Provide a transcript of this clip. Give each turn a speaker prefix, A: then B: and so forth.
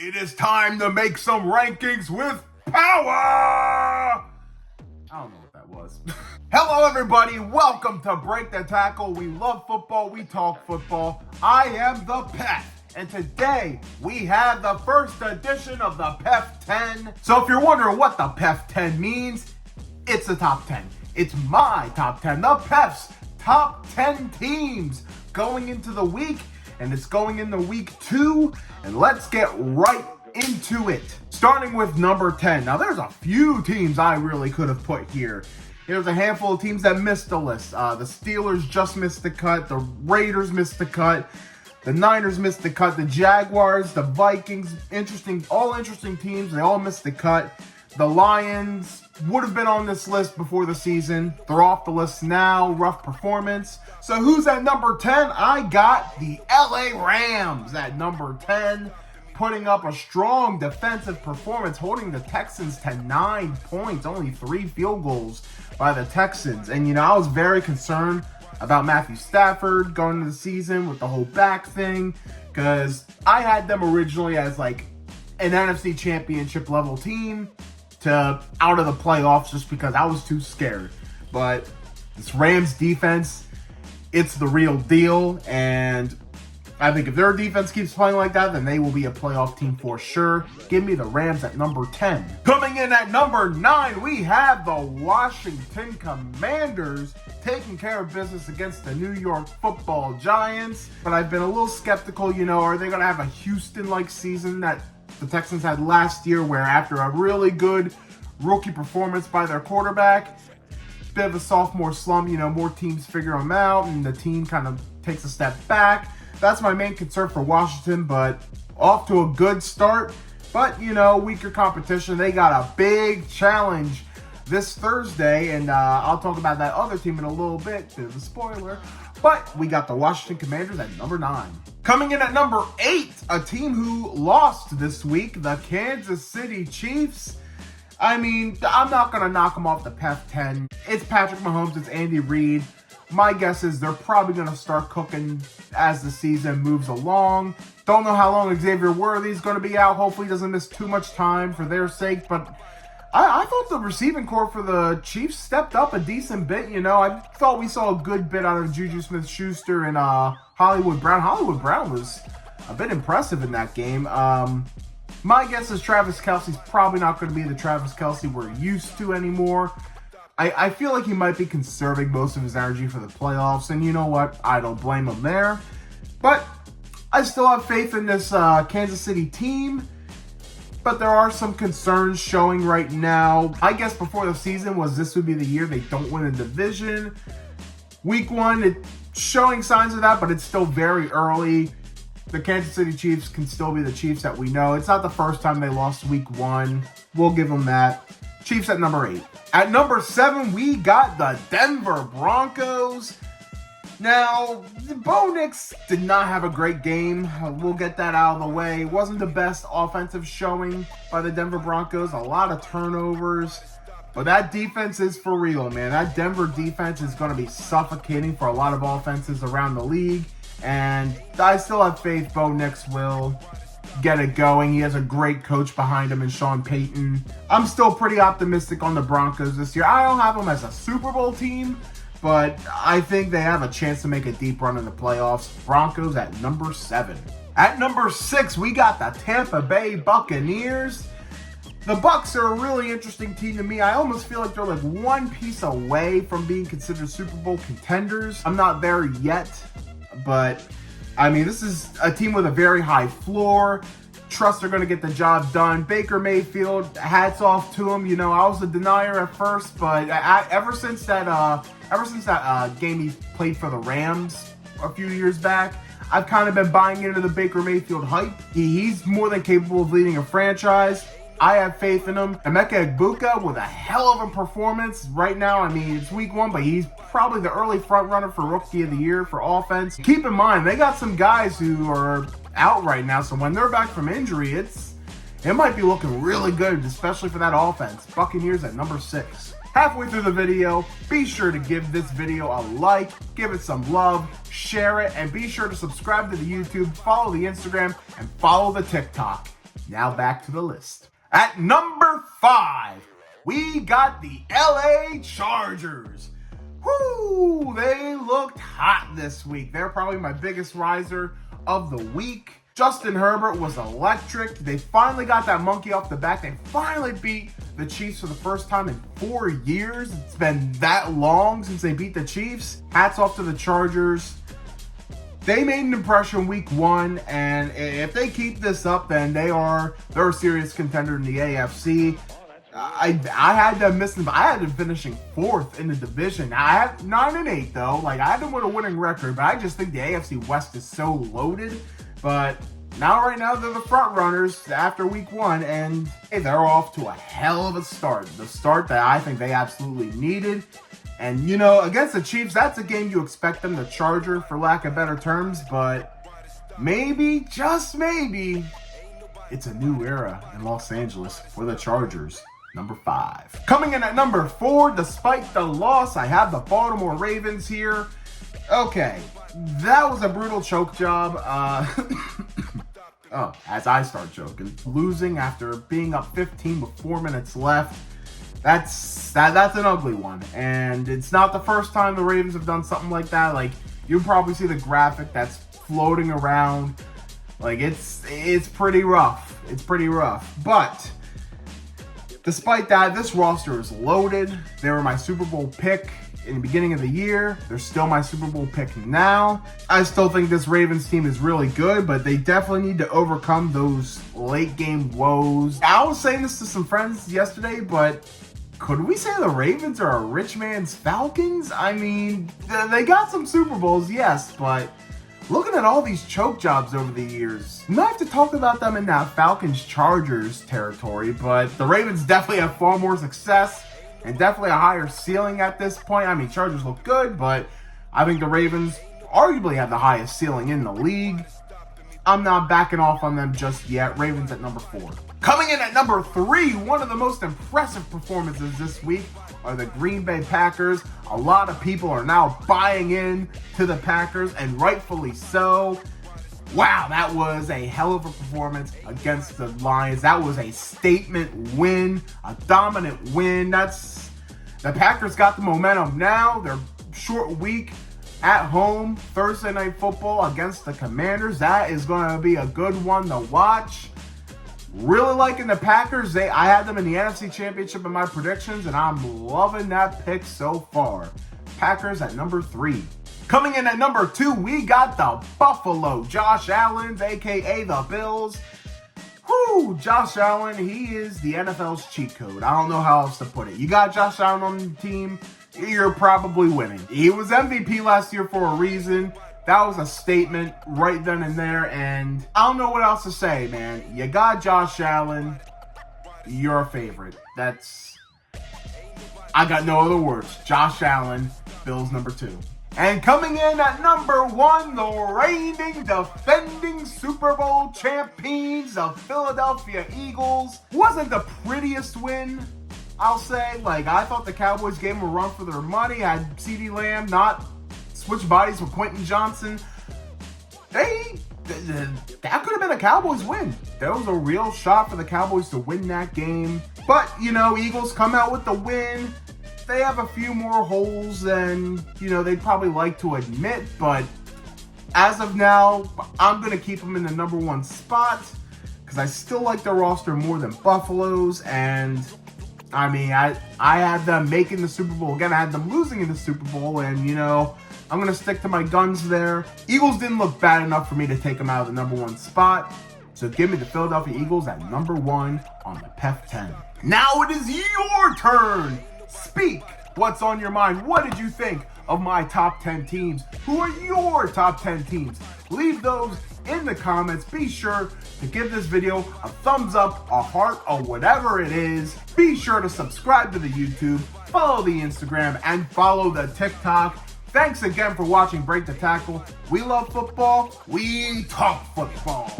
A: It is time to make some rankings with power! I don't know what that was. Hello everybody, welcome to Break the Tackle. We love football, we talk football. I am the PEF, and today we have the first edition of the PEF 10. So if you're wondering what the PEF 10 means, it's the top 10. It's my top 10, the PEF's top 10 teams going into the week. And it's going into week 2, and let's get right into it. Starting with number 10. Now, there's a few teams I really could have put here. There's a handful of teams that missed the list. The Steelers just missed the cut. The Raiders missed the cut. The Niners missed the cut. The Jaguars, the Vikings, all interesting teams. They all missed the cut. The Lions would have been on this list before the season. They're off the list now. Rough performance. So who's at number 10? I got the LA Rams at number 10, putting up a strong defensive performance, holding the Texans to 9 points, only 3 field goals by the Texans. And, I was very concerned about Matthew Stafford going into the season with the whole back thing, because I had them originally as like an NFC championship level team to out of the playoffs just because I was too scared. But this Rams defense, it's the real deal, and I think if their defense keeps playing like that, then they will be a playoff team for sure. Give me the Rams at number 10. Coming in at number 9, we have the Washington Commanders taking care of business against the New York Football Giants. But I've been a little skeptical, are they going to have a Houston-like season that the Texans had last year, where after a really good rookie performance by their quarterback, bit of a sophomore slump, more teams figure them out and the team kind of takes a step back. That's my main concern for Washington, but off to a good start. But, weaker competition. They got a big challenge this Thursday, and I'll talk about that other team in a little bit, bit of a spoiler. But we got the Washington Commanders at number 9. Coming in at number 8, a team who lost this week, the Kansas City Chiefs. I'm not going to knock them off the PEF 10. It's Patrick Mahomes, it's Andy Reid. My guess is they're probably going to start cooking as the season moves along. Don't know how long Xavier Worthy's going to be out. Hopefully he doesn't miss too much time for their sake. But I thought the receiving corps for the Chiefs stepped up a decent bit. I thought we saw a good bit out of Juju Smith-Schuster and Hollywood Brown. Hollywood Brown was a bit impressive in that game. My guess is Travis Kelce's probably not going to be the Travis Kelce we're used to anymore. I feel like he might be conserving most of his energy for the playoffs, and you know what? I don't blame him there. But I still have faith in this Kansas City team, but there are some concerns showing right now. I guess before the season this would be the year they don't win a division. Week 1, it's showing signs of that, but it's still very early. The Kansas City Chiefs can still be the Chiefs that we know. It's not the first time they lost week 1. We'll give them that. Chiefs at number 8. At number 7, we got the Denver Broncos. Now, the Bo Nix did not have a great game. We'll get that out of the way. It wasn't the best offensive showing by the Denver Broncos. A lot of turnovers. But that defense is for real, man. That Denver defense is going to be suffocating for a lot of offenses around the league. And I still have faith Bo Nix will get it going. He has a great coach behind him in Sean Payton. I'm still pretty optimistic on the Broncos this year. I don't have them as a Super Bowl team, but I think they have a chance to make a deep run in the playoffs. Broncos at number 7. At number 6, we got the Tampa Bay Buccaneers. The Bucs are a really interesting team to me. I almost feel like they're like one piece away from being considered Super Bowl contenders. I'm not there yet, but this is a team with a very high floor. Trust they're going to get the job done. Baker Mayfield, hats off to him. I was a denier at first, but ever since that game he played for the Rams a few years back, I've kind of been buying into the Baker Mayfield hype. He's more than capable of leading a franchise. I have faith in him. Emeka Egbuka with a hell of a performance right now. It's week 1, but he's probably the early front runner for Rookie of the Year for offense. Keep in mind, they got some guys who are out right now, so when they're back from injury, it might be looking really good, especially for that offense. Buccaneers at number 6. Halfway through the video, be sure to give this video a like, give it some love, share it, and be sure to subscribe to the YouTube, follow the Instagram, and follow the TikTok. Now back to the list. At number 5, we got the LA Chargers. Whoo, they looked hot this week. They're probably my biggest riser of the week. Justin Herbert was electric. They finally got that monkey off the back. They finally beat the Chiefs for the first time in 4 years. It's been that long since they beat the Chiefs. Hats off to the Chargers. They made an impression week 1, and if they keep this up, then they're a serious contender in the AFC. I had them missing, but I had them finishing 4th in the division. I had 9-8 though. Like, I had them with a winning record, but I just think the AFC West is so loaded. But right now they're the front runners after week 1, and hey, they're off to a hell of a start. The start that I think they absolutely needed. And against the Chiefs, that's a game you expect them to charger, for lack of better terms. But maybe, just maybe, it's a new era in Los Angeles for the Chargers. Number 5. Coming in at number 4, despite the loss, I have the Baltimore Ravens here. Okay, that was a brutal choke job. As I start joking, losing after being up 15 with 4 minutes left, that's an ugly one. And it's not the first time the Ravens have done something like that. Like, you'll probably see the graphic that's floating around. Like, it's pretty rough. It's pretty rough. But despite that, this roster is loaded. They were my Super Bowl pick in the beginning of the year. They're still my Super Bowl pick now. I still think this Ravens team is really good, but they definitely need to overcome those late game woes. I was saying this to some friends yesterday, but could we say the Ravens are a rich man's Falcons? I mean, they got some Super Bowls, yes, but looking at all these choke jobs over the years, not have to talk about them in that Falcons-Chargers territory, but the Ravens definitely have far more success and definitely a higher ceiling at this point. I mean, Chargers look good, but I think the Ravens arguably have the highest ceiling in the league. I'm not backing off on them just yet. Ravens at number 4. Coming in at number 3, one of the most impressive performances this week are the Green Bay Packers. A lot of people are now buying in to the Packers, and rightfully so. Wow, that was a hell of a performance against the Lions. That was a statement win, a dominant win. The Packers got the momentum now. They're short week at home, Thursday Night Football against the Commanders. That is going to be a good one to watch. Really liking the Packers. I had them in the NFC Championship in my predictions, and I'm loving that pick so far. Packers at number 3. Coming in at number 2, we got the Buffalo Josh Allen, a.k.a. the Bills. Whoo, Josh Allen, he is the NFL's cheat code. I don't know how else to put it. You got Josh Allen on the team, you're probably winning. He was MVP last year for a reason. That was a statement right then and there, and I don't know what else to say, man. You got Josh Allen, you're a favorite. I got no other words. Josh Allen, Bills number 2. And coming in at number 1, the reigning, defending Super Bowl champions, the Philadelphia Eagles. Wasn't the prettiest win, I'll say. Like, I thought the Cowboys gave them a run for their money. Had CeeDee Lamb not switch bodies with Quentin Johnson. That could have been a Cowboys win. There was a real shot for the Cowboys to win that game. But, Eagles come out with the win. They have a few more holes than, they'd probably like to admit. But as of now, I'm going to keep them in the number 1 spot because I still like their roster more than Buffalo's. And, I mean, I had them making the Super Bowl. Again, I had them losing in the Super Bowl. And, I'm going to stick to my guns there. Eagles didn't look bad enough for me to take them out of the number 1 spot. So give me the Philadelphia Eagles at number 1 on the PEF 10. Now it is your turn. Speak what's on your mind. What did you think of my top 10 teams? Who are your top 10 teams? Leave those in the comments. Be sure to give this video a thumbs up, a heart, or whatever it is. Be sure to subscribe to the YouTube, follow the Instagram, and follow the TikTok. Thanks again for watching Break the Tackle. We love football. We talk football.